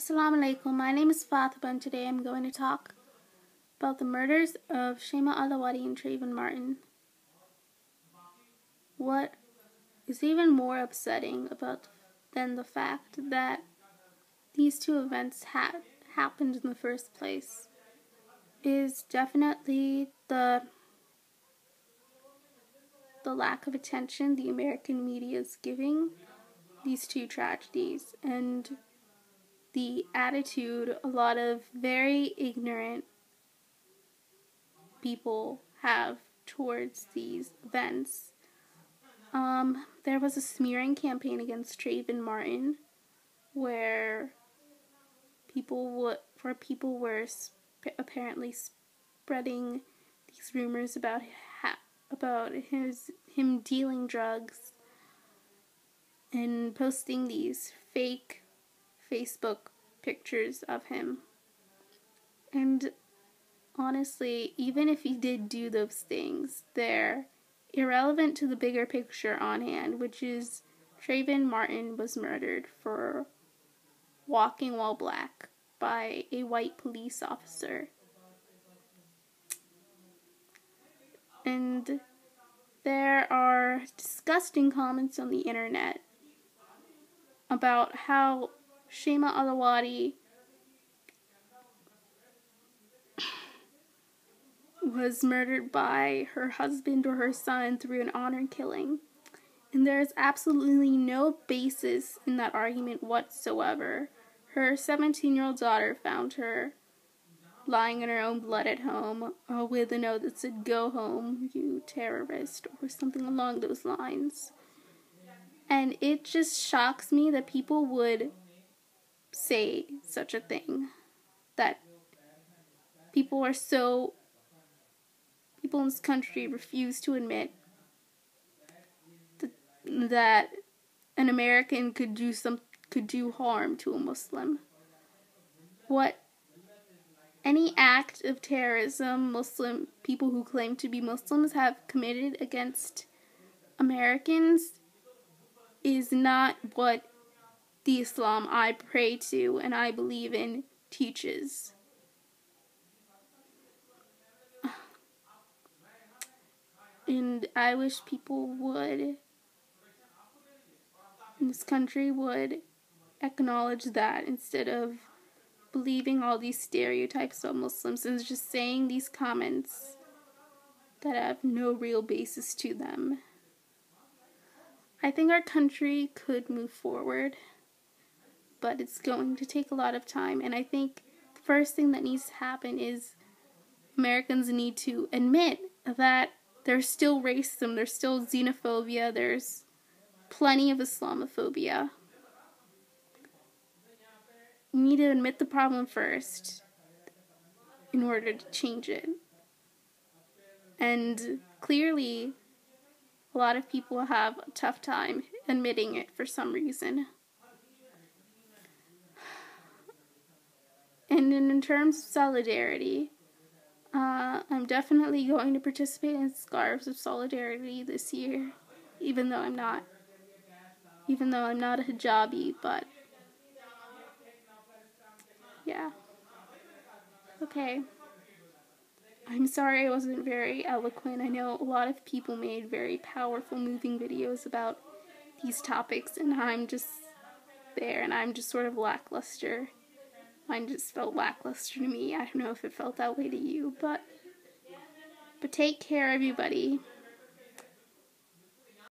Assalamu alaikum, my name is Fatima and today I'm going to talk about the murders of Shaima Allawadi and Trayvon Martin. What is even more upsetting than the fact that these two events happened in the first place is definitely the lack of attention the American media is giving these two tragedies and the attitude a lot of very ignorant people have towards these events. There was a smearing campaign against Trayvon Martin where people were apparently spreading these rumors about him dealing drugs and posting these fake Facebook pictures of him. And honestly, even if he did do those things, they're irrelevant to the bigger picture on hand, which is Trayvon Martin was murdered for walking while black by a white police officer. And there are disgusting comments on the internet about how Shaima Allawadi was murdered by her husband or her son through an honor killing. And there is absolutely no basis in that argument whatsoever. Her 17-year-old daughter found her lying in her own blood at home with a note that said, "Go home, you terrorist," or something along those lines. And it just shocks me that people would say such a thing. That people in this country refuse to admit that an American could do harm to a Muslim. Any act of terrorism Muslim people who claim to be Muslims have committed against Americans is not what the Islam I pray to and I believe in teaches. And I wish people in this country would acknowledge that instead of believing all these stereotypes about Muslims and just saying these comments that have no real basis to them. I think our country could move forward, but it's going to take a lot of time. And I think the first thing that needs to happen is Americans need to admit that there's still racism, there's still xenophobia, there's plenty of Islamophobia. You need to admit the problem first in order to change it. And clearly, a lot of people have a tough time admitting it for some reason. And in terms of solidarity, I'm definitely going to participate in Scarves of Solidarity this year, even though I'm not a hijabi, but yeah. Okay. I'm sorry I wasn't very eloquent. I know a lot of people made very powerful, moving videos about these topics, and I'm just there, and I'm just sort of lackluster. Mine just felt lackluster to me. I don't know if it felt that way to you, but take care, everybody.